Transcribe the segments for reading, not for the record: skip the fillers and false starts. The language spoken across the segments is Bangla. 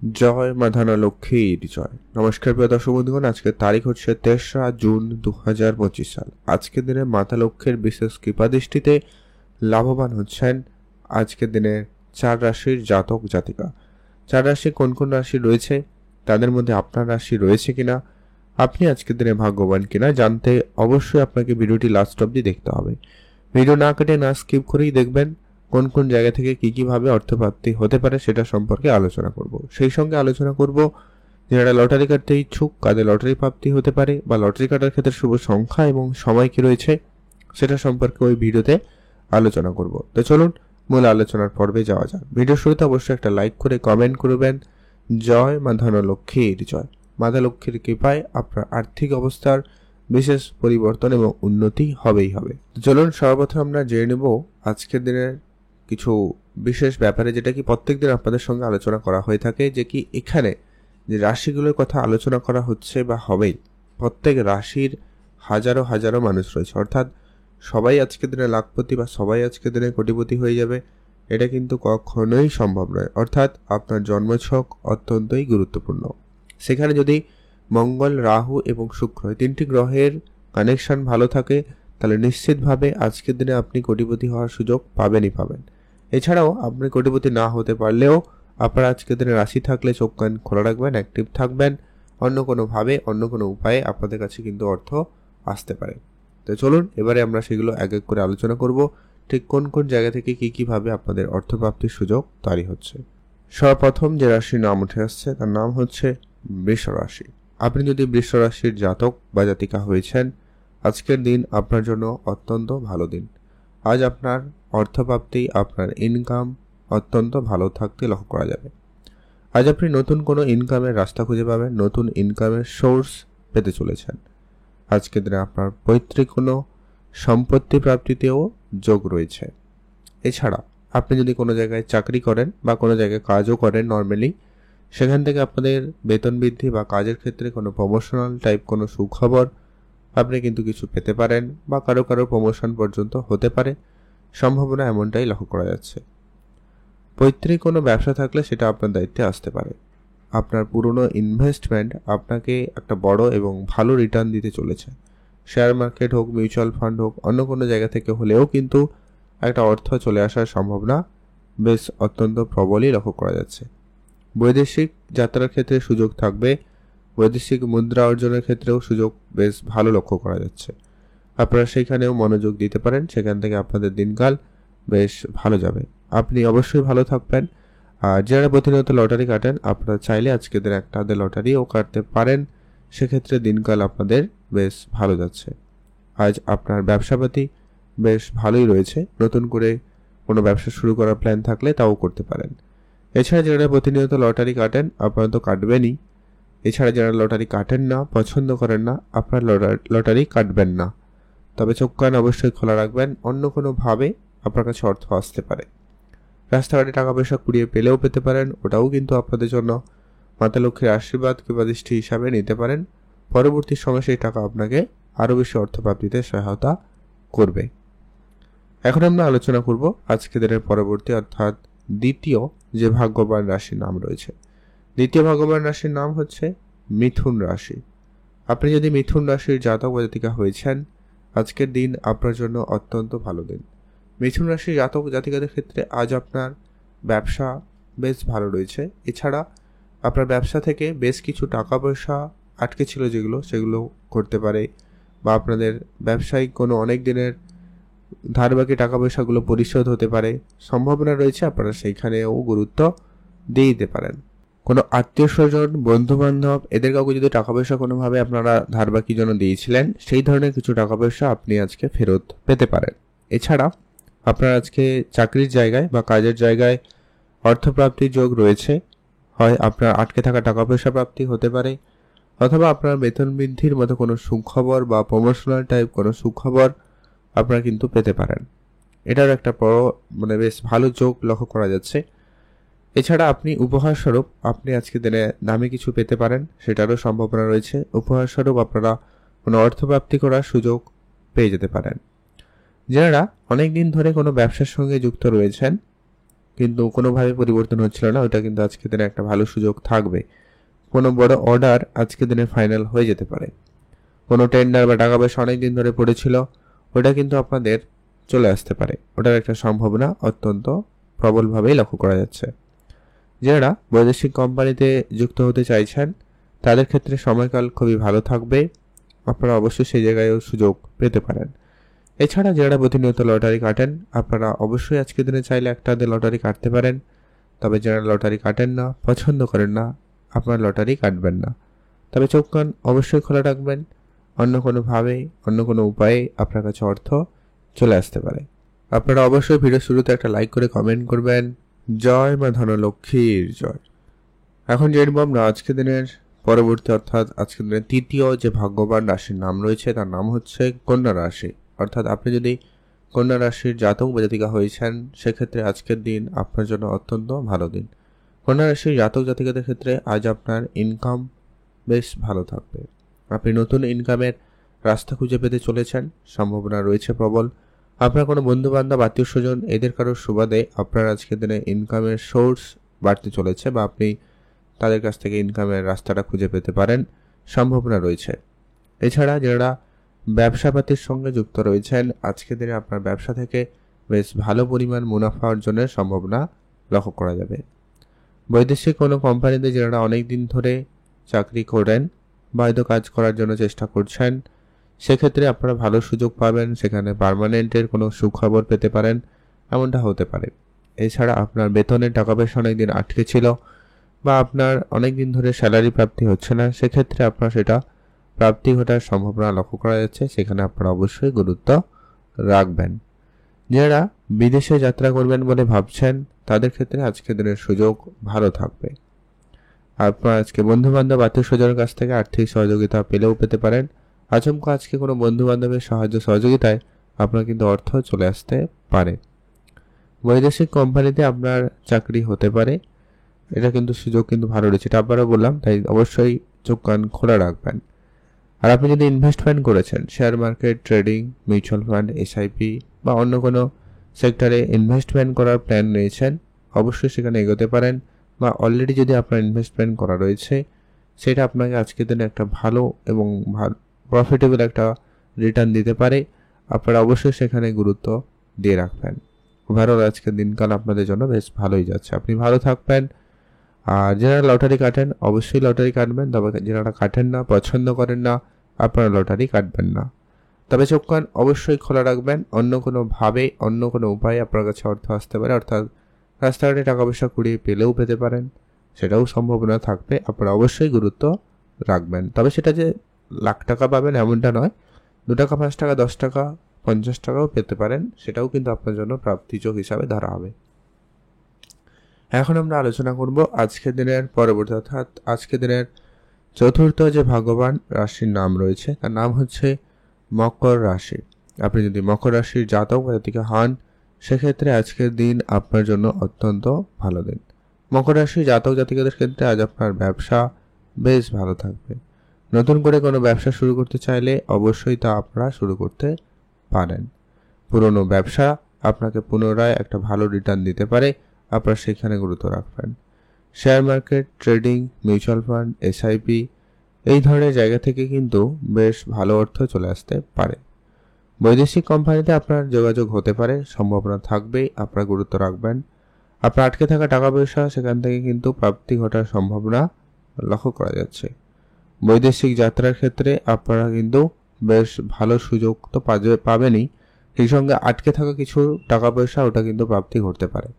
জয় মা ধানা লক্ষ্মীর জয়। নমস্কার প্রিয় দর্শক বন্ধুগণ, আজকের তারিখ হচ্ছে ৩রা জুন ২০২৫ সাল। আজকের দিনে মাতা লক্ষ্মীর বিশেষ কৃপা দৃষ্টিতে লাভবান হচ্ছেন আজকের দিনে ৪ রাশির জাতক জাতিকা। ৪ রাশি কোন কোন রাশি রয়েছে, তাদের মধ্যে আপনার রাশি রয়েছে কিনা, আপনি আজকের দিনে ভাগ্যবান কিনা জানতে অবশ্যই আপনাকে ভিডিওটি লাস্ট অবধি দেখতে হবে। ভিডিও না কেটে না স্কিপ করেই দেখবেন। কোন কোন জায়গা থেকে কি ভাবে অর্থপ্রাপ্তি হতে পারে সেটা সম্পর্কে আলোচনা করব। সেই সঙ্গে আলোচনা করব যারা লটারি কাটতে ইচ্ছুক কাদের লটারি প্রাপ্তি হতে পারে, বা লটারি কাটার ক্ষেত্রে শুভ সংখ্যা এবং সময় কি রয়েছে সেটা সম্পর্কে ওই ভিডিওতে আলোচনা করব। তো চলুন মূল আলোচনার পর্বে যাওয়া যাক। ভিডিও শুরুতে অবশ্যই একটা লাইক করে কমেন্ট করবেন। জয় মা ধনলক্ষ্মীর জয়। মাতা লক্ষ্মীর কৃপায় আপনার আর্থিক অবস্থার বিশেষ পরিবর্তন এবং উন্নতি হবেই হবে। চলুন সর্বপ্রথম আমরা জেনে নেব আজকের দিনের কিছু বিশেষ ব্যাপারে, যেটা কি প্রত্যেকদিন আপনাদের সঙ্গে আলোচনা করা হয়ে থাকে। যে কি এখানে যে রাশিগুলোর কথা আলোচনা করা হচ্ছে বা হবেই, প্রত্যেক রাশির হাজারো হাজারো মানুষ রয়েছে, অর্থাৎ সবাই আজকের দিনে লাখপতি বা সবাই আজকের দিনে কোটিপতি হয়ে যাবে এটা কিন্তু কখনোই সম্ভব নয়। অর্থাৎ আপনার জন্মছক অত্যন্তই গুরুত্বপূর্ণ। সেখানে যদি মঙ্গল, রাহু এবং শুক্র এই তিনটি গ্রহের কানেকশন ভালো থাকে তাহলে নিশ্চিতভাবে আজকের দিনে আপনি কোটিপতি হওয়ার সুযোগ পাবেনই পাবেন। এছাড়াও আপনি কোটিপতি না হতে পারলেও আপনার আজকের দিনে রাশি থাকলে চোখ কান খোলা রাখবেন, অ্যাক্টিভ থাকবেন, অন্য কোনোভাবে অন্য কোনো উপায়ে আপনাদের কাছে কিন্তু অর্থ আসতে পারে। তো চলুন এবারে আমরা সেগুলো এক এক করে আলোচনা করব, ঠিক কোন কোন জায়গা থেকে কিভাবে আপনাদের অর্থপ্রাপ্তির সুযোগ তৈরি হচ্ছে। সর্বপ্রথম যে রাশির নাম উঠে আসছে তার নাম হচ্ছে বৃষ রাশি। আপনি যদি বৃষ রাশির জাতক বা জাতিকা হয়েছেন, আজকের দিন আপনার জন্য অত্যন্ত ভালো দিন। আজ আপনার অর্থপ্রাপ্তি, আপনার ইনকাম অত্যন্ত ভালো থাকতে লক্ষ্য করা যাবে। আজ আপনি নতুন কোনো ইনকামের রাস্তা খুঁজে পাবেন, নতুন ইনকামের সোর্স পেতে চলেছেন। আজকের দিনে আপনার পৈতৃক কোনো সম্পত্তি প্রাপ্তিতেও যোগ রয়েছে। এছাড়া আপনি যদি কোনো জায়গায় চাকরি করেন বা কোনো জায়গায় কাজও করেন নর্মালি, সেখান থেকে আপনাদের বেতন বৃদ্ধি বা কাজের ক্ষেত্রে কোনো প্রমোশনাল টাইপ কোনো সুখবর আপনি কিন্তু কিছু পেতে পারেন, বা কারো প্রমোশন পর্যন্ত হতে পারে, সম্ভাবনা এমনটাই লক্ষ্য করা যাচ্ছে। পৈতৃক কোনো ব্যবসা থাকলে সেটা আপনার দায়িত্বে আসতে পারে। আপনার পুরনো ইনভেস্টমেন্ট আপনাকে একটা বড় এবং ভালো রিটার্ন দিতে চলেছে। শেয়ার মার্কেট হোক, মিউচুয়াল ফান্ড হোক, অন্য কোনো জায়গা থেকে হলেও কিন্তু একটা অর্থ চলে আসার সম্ভাবনা বেশ অত্যন্ত প্রবলই লক্ষ্য করা যাচ্ছে। বৈদেশিক যাত্রার ক্ষেত্রে সুযোগ থাকবে, বৈদেশিক মুদ্রা অর্জনের ক্ষেত্রেও সুযোগ বেশ ভালো লক্ষ্য করা যাচ্ছে। আপনারা সেইখানেও মনোযোগ দিতে পারেন, সেখান থেকে আপনাদের দিনকাল বেশ ভালো যাবে, আপনি অবশ্যই ভালো থাকবেন। আর যারা প্রতিনিয়ত লটারি কাটেন, আপনারা চাইলে আজকের দিন একটা লটারিও কাটতে পারেন, সেক্ষেত্রে দিনকাল আপনাদের বেশ ভালো যাচ্ছে। আজ আপনার ব্যবসাপাতি বেশ ভালোই রয়েছে, নতুন করে কোনো ব্যবসা শুরু করার প্ল্যান থাকলে তাও করতে পারেন। এছাড়া যারা প্রতিনিয়ত লটারি কাটেন আপনারা তো কাটবেনই, এছাড়া যারা লটারি কাটেন না, পছন্দ করেন না, আপনার লটারি কাটবেন না। তবে চোখ কান অবশ্যই খোলা রাখবেন, অন্য কোনোভাবে আপনার কাছে অর্থ আসতে পারে। রাস্তাঘাটে টাকা পয়সা কুড়িয়ে পেলেও পেতে পারেন, ওটাও কিন্তু আপনাদের জন্য মাতা লক্ষ্মীর আশীর্বাদ কিংবা দৃষ্টি হিসাবে নিতে পারেন। পরবর্তী সময় সেই টাকা আপনাকে আরও বেশি অর্থপ্রাপ্তিতে সহায়তা করবে। এখন আমরা আলোচনা করব আজকে দিনের পরবর্তী অর্থাৎ দ্বিতীয় যে ভাগ্যবান রাশির নাম রয়েছে। দ্বিতীয় ভাগ্যবান রাশির নাম হচ্ছে মিথুন রাশি। আপনি যদি মিথুন রাশির জাতক বা জাতিকা হয়েছেন, আজকের দিন আপনার জন্য অত্যন্ত ভালো দিন। মিথুন রাশির জাতক জাতিকাদের ক্ষেত্রে আজ আপনার ব্যবসা বেশ ভালো রয়েছে। এছাড়া আপনার ব্যবসা থেকে বেশ কিছু টাকা পয়সা আটকে ছিল সেগুলো করতে পারে, বা আপনাদের ব্যবসায়িক কোনো অনেক দিনের ধার বাকি টাকা পয়সাগুলো পরিশোধ হতে পারে, সম্ভাবনা রয়েছে। আপনারা সেইখানেও গুরুত্ব দিয়ে দিতে পারেন। কোনো আত্মীয় স্বজন, বন্ধু বান্ধব এদের কাউকে যদি টাকা পয়সা কোনোভাবে আপনারা ধার বাকি জন্য দিয়েছিলেন, সেই ধরনের কিছু টাকা পয়সা আপনি আজকে ফেরত পেতে পারেন। এছাড়া আপনার আজকে চাকরির জায়গায় বা কাজের জায়গায় অর্থপ্রাপ্তির যোগ রয়েছে। হয় আপনার আটকে থাকা টাকা পয়সা প্রাপ্তি হতে পারে, অথবা আপনার বেতন বৃদ্ধির মতো কোনো সুখবর বা প্রমোশনাল টাইপ কোনো সুখবর আপনারা কিন্তু পেতে পারেন। এটার একটা বড় বেশ ভালো যোগ লক্ষ্য করা যাচ্ছে। এছাড়া আপনি উপহার স্বরূপ আপনি আজকে দিনে দামি কিছু পেতে পারেন, সেটারও সম্ভাবনা রয়েছে। উপহার স্বরূপ আপনারা কোনো অর্থপ্রাপ্তি করার সুযোগ পেয়ে যেতে পারেন। যারা অনেক দিন ধরে কোনো ব্যবসার সঙ্গে যুক্ত রয়েছেন, কিন্তু কোনোভাবে পরিবর্তন হচ্ছিল না, ওটা কিন্তু আজকের দিনে একটা ভালো সুযোগ থাকবে। কোনো বড় অর্ডার আজকের দিনে ফাইনাল হয়ে যেতে পারে। কোনো টেন্ডার বা টাকা পয়সা অনেক দিন ধরে পড়েছিল, ওটা কিন্তু আপনাদের চলে আসতে পারে। ওটার একটা সম্ভাবনা অত্যন্ত প্রবলভাবেই লক্ষ্য করা যাচ্ছে। যারা বৈদেশিক কোম্পানিতে যুক্ত হতে চাইছেন তাদের ক্ষেত্রে সময়কাল খুবই ভালো থাকবে। আপনারা অবশ্যই সেই জায়গায়ও সুযোগ পেতে পারেন। এছাড়া যারা প্রতিনিয়ত লটারি কাটেন, আপনারা অবশ্যই আজকের দিনে চাইলে একটা লটারি কাটতে পারেন। তবে যারা লটারি কাটেন না, পছন্দ করেন না, আপনার লটারি কাটবেন না। তবে চোখ কান অবশ্যই খোলা রাখবেন। অন্য কোনোভাবে, অন্য কোনো উপায়ে আপনার কাছে অর্থ চলে আসতে পারে। আপনারা অবশ্যই ভিডিও শুরুতে একটা লাইক করে কমেন্ট করবেন, জয় মা ধনলক্ষ্মীর জয়। এখন জানবো আমরা আজকের দিনের পরবর্তী, অর্থাৎ আজকের দিনের তৃতীয় যে ভাগ্যবান রাশির নাম রয়েছে তার নাম হচ্ছে কন্যা রাশি। অর্থাৎ আপনি যদি কন্যা রাশির জাতক বা জাতিকা হয়েছেন সেক্ষেত্রে আজকের দিন আপনার জন্য অত্যন্ত ভালো দিন। কন্যা রাশির জাতক জাতিকাদের ক্ষেত্রে আজ আপনার ইনকাম বেশ ভালো থাকবে। আপনি নতুন ইনকামের রাস্তা খুঁজে পেতে চলেছেন, সম্ভাবনা রয়েছে প্রবল। আপনার কোনো বন্ধু বান্ধব, আত্মীয় স্বজন, এদের কারোর সুবাদে আপনার আজকের দিনে ইনকামের সোর্স বাড়তে চলেছে বা আপনি তাদের কাছ থেকে ইনকামের রাস্তাটা খুঁজে পেতে পারেন, সম্ভাবনা রয়েছে। এছাড়া যারা ব্যবসাপাতির সঙ্গে যুক্ত রয়েছেন আজকের দিনে আপনার ব্যবসা থেকে বেশ ভালো পরিমাণ মুনাফা অর্জনের সম্ভাবনা লক্ষ্য করা যাবে। বৈদেশিক কোনো কোম্পানিতে যারা অনেক দিন ধরে চাকরি করেন বা হয়তো কাজ করার জন্য চেষ্টা করছেন সেক্ষেত্রে আপনারা ভালো সুযোগ পাবেন, সেখানে পার্মানেন্টের কোনো সুখবর পেতে পারেন, এমনটা হতে পারে। এছাড়া আপনার বেতনের টাকা পয়সা অনেক দিন আটকে ছিল বা আপনার অনেক দিন ধরে স্যালারি প্রাপ্তি হচ্ছে না, সেক্ষেত্রে আপনার সেটা প্রাপ্তি ঘটার সম্ভাবনা লক্ষ্য করা যাচ্ছে, সেখানে আপনারা অবশ্যই গুরুত্ব রাখবেন। যারা বিদেশে যাত্রা করবেন বলে ভাবছেন তাদের ক্ষেত্রে আজকের দিনের সুযোগ ভালো থাকবে। আপনার আজকে বন্ধু বান্ধব, আত্মীয় স্বজনের কাছ থেকে আর্থিক সহযোগিতা পেলেও পেতে পারেন। আচমকা আজকে কোনো বন্ধু বান্ধবের সাহায্য সহযোগিতায় আপনার কিন্তু অর্থ চলে আসতে পারে। বৈদেশিক কোম্পানিতে আপনার চাকরি হতে পারে, এটা কিন্তু সুযোগ কিন্তু ভালো রয়েছে, এটা আবারও বললাম, তাই অবশ্যই চোখ কান খোলা রাখবেন। আর আপনি যদি ইনভেস্টমেন্ট করেছেন share market, trading, mutual fund, SIP বা অন্য কোনো সেক্টরে ইনভেস্টমেন্ট করার প্ল্যান নিয়েছেন, অবশ্যই সেখানে এগোতে পারেন। বা অলরেডি যদি আপনার ইনভেস্টমেন্ট করা রয়েছে সেটা আপনাকে আজকের দিনে একটা ভালো এবং প্রফিটেবল একটা রিটার্ন দিতে পারে, আপনারা অবশ্যই সেখানে গুরুত্ব দিয়ে রাখবেন। ওভারঅল আজকের দিনকাল আপনাদের জন্য বেশ ভালোই যাচ্ছে, আপনি ভালো থাকবেন। আর যারা লটারি কাটেন অবশ্যই লটারি কাটবেন, তবে যারা কাটেন না, পছন্দ করেন না, আপনারা লটারি কাটবেন না। তবে চোখ কান অবশ্যই খোলা রাখবেন, অন্য কোনোভাবে, অন্য কোনো উপায়ে আপনার কাছে অর্থ আসতে পারে, অর্থাৎ রাস্তাঘাটে টাকা পয়সা কুড়িয়ে পেলেও পেতে পারেন, সেটাও সম্ভাবনা থাকবে, আপনারা অবশ্যই গুরুত্ব রাখবেন। তবে সেটা যে লাখ টাকা পাবেন এমনটা নয়, 2 টাকা, 5 টাকা, 10 টাকা, 50 টাকাও পেতে পারেন, সেটাও কিন্তু আপনার জন্য প্রাপ্তিযোগ হিসাবে ধরা হবে। এখন আমরা আলোচনা করব আজকের দিনের পরবর্তী, অর্থাৎ আজকের দিনের চতুর্থ যে ভাগ্যবান রাশির নাম রয়েছে তার নাম হচ্ছে মকর রাশি। আপনি যদি মকর রাশির জাতক বা জাতিকা হন সেক্ষেত্রে আজকের দিন আপনার জন্য অত্যন্ত ভালো দিন। মকর রাশির জাতক জাতিকাদের ক্ষেত্রে আজ আপনার ব্যবসা বেশ ভালো থাকবে। নতুন করে কোনো ব্যবসা শুরু করতে চাইলে অবশ্যই তা আপনারা শুরু করতে পারেন। পুরনো ব্যবসা আপনাকে পুনরায় একটা ভালো রিটার্ন দিতে পারে, আপনারা সেখানে গুরুত্ব রাখবেন। Share market, trading, mutual fund, SIP এই ধরনের জায়গা থেকে কিন্তু বেশ ভালো অর্থ চলে আসতে পারে। বৈদেশিক কোম্পানিতে আপনার যোগাযোগ হতে পারে, সম্ভাবনা থাকবে, আপনারা গুরুত্ব রাখবেন। আপনার আটকে থাকা টাকা পয়সা সেখান থেকে কিন্তু প্রাপ্তি ঘটার সম্ভাবনা লক্ষ্য করা যাচ্ছে। বৈদেশিক যাত্রার ক্ষেত্রে আপনারা কিন্তু বেশ ভালো সুযোগ তো পাবেনই, সেই সঙ্গে আটকে থাকা কিছু টাকা পয়সা ওটা কিন্তু প্রাপ্তি ঘটতে পারে।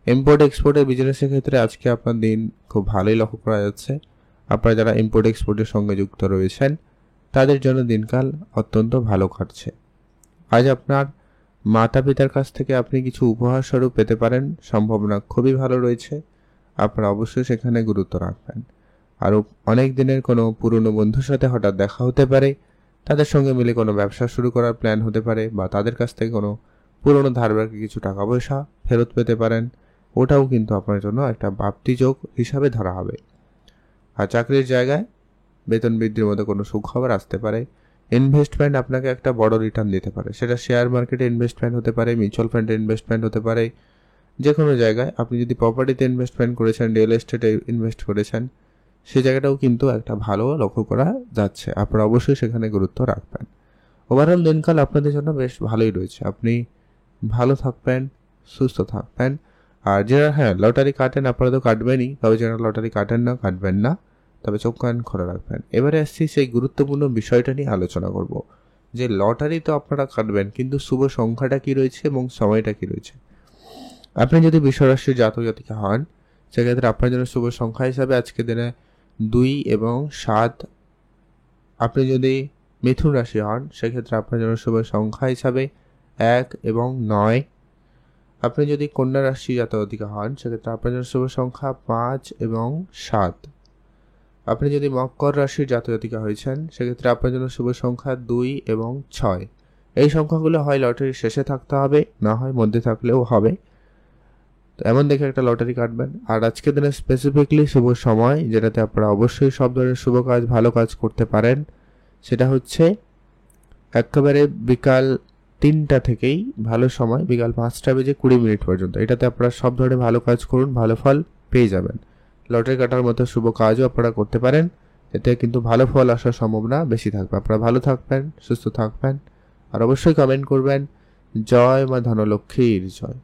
ইম্পোর্ট এক্সপোর্টের বিজনেসের ক্ষেত্রে আজকে আপনার দিন খুব ভালোই লক্ষ্য করা যাচ্ছে। আপনারা যারা ইম্পোর্ট এক্সপোর্টের সঙ্গে যুক্ত রয়েছেন তাদের জন্য দিনকাল অত্যন্ত ভালো কাটছে। আজ আপনার মাতা পিতার কাছ থেকে আপনি কিছু উপহার স্বরূপ পেতে পারেন, সম্ভাবনা খুবই ভালো রয়েছে, আপনারা অবশ্যই সেখানে গুরুত্ব রাখবেন। আরও অনেক দিনের কোনো পুরনো বন্ধুর সাথে হঠাৎ দেখা হতে পারে, তাদের সঙ্গে মিলে কোনো ব্যবসা শুরু করার প্ল্যান হতে পারে বা তাদের কাছ থেকে কোনো পুরনো ধারবাকি কিছু টাকা পয়সা ফেরত পেতে পারেন, ওটাও কিন্তু আপনার জন্য একটা প্রাপ্তিযোগ হিসাবে ধরা হবে। আর চাকরির জায়গায় বেতন বৃদ্ধির মতো কোনো সুখবর আসতে পারে। ইনভেস্টমেন্ট আপনাকে একটা বড় রিটার্ন দিতে পারে, সেটা শেয়ার মার্কেটে ইনভেস্টমেন্ট হতে পারে, মিউচুয়াল ফান্ডে ইনভেস্টমেন্ট হতে পারে, যে কোনো জায়গায় আপনি যদি প্রপার্টিতে ইনভেস্টমেন্ট করেছেন, রিয়েল এস্টেটে ইনভেস্ট করেছেন, সেই জায়গাটাও কিন্তু একটা ভালো লক্ষ্য করা যাচ্ছে। আপনারা অবশ্যই সেখানে গুরুত্ব রাখবেন। ওভারঅল দিনকাল আপনাদের জন্য বেশ ভালোই রয়েছে। আপনি ভালো থাকবেন, সুস্থ থাকবেন। আর যারা লটারি কাটেন, আপনারা তো কাটবেনই, তবে যারা লটারি কাটেন না, কাটবেন না, তবে চোখ কান খোলা রাখবেন। এবারে আসছি সেই গুরুত্বপূর্ণ বিষয়টা নিয়ে আলোচনা করব, যে লটারি তো আপনারা কাটবেন, কিন্তু শুভ সংখ্যাটা কি রয়েছে এবং সময়টা কি রয়েছে। আপনি যদি বৃষরাশির জাতক জাতিকা হন, সেক্ষেত্রে আপনার জন্য শুভ সংখ্যা হিসাবে আজকে দিনে 2 এবং 7। আপনি যদি মিথুন রাশি হন, সেক্ষেত্রে আপনার জন্য শুভ সংখ্যা হিসাবে 1 এবং 9। আপনি যদি কন্যা রাশি জাতক জাতিকা হন, সেক্ষেত্রে আপনার জন্য শুভ সংখ্যা 5 এবং 7। আপনি যদি মকর রাশির জাতক জাতিকা হয়েছেন, সেক্ষেত্রে আপনার জন্য শুভ সংখ্যা 2 এবং 6। এই সংখ্যাগুলো হয় লটারির শেষে থাকতে হবে, না হয় মধ্যে থাকলেও হবে। তো এমন দেখে একটা লটারি কাটবেন। আর আজকের দিনে স্পেসিফিকলি শুভ সময়, যেটাতে আপনারা অবশ্যই সব ধরনের শুভ কাজ, ভালো কাজ করতে পারেন, সেটা হচ্ছে একেবারে বিকাল 3টা থেকেই ভালো সময়, বিকাল 5:20 পর্যন্ত। এটাতে আপনারা সব ধরনের ভালো কাজ করুন, ভালো ফল পেয়ে যাবেন। লটারি কাটার মতো শুভ কাজও আপনারা করতে পারেন, এতে কিন্তু ভালো ফল আসার সম্ভাবনা বেশি থাকবে। আপনারা ভালো থাকবেন, সুস্থ থাকবেন, আর অবশ্যই কমেন্ট করবেন জয় মা ধনলক্ষ্মীর জয়।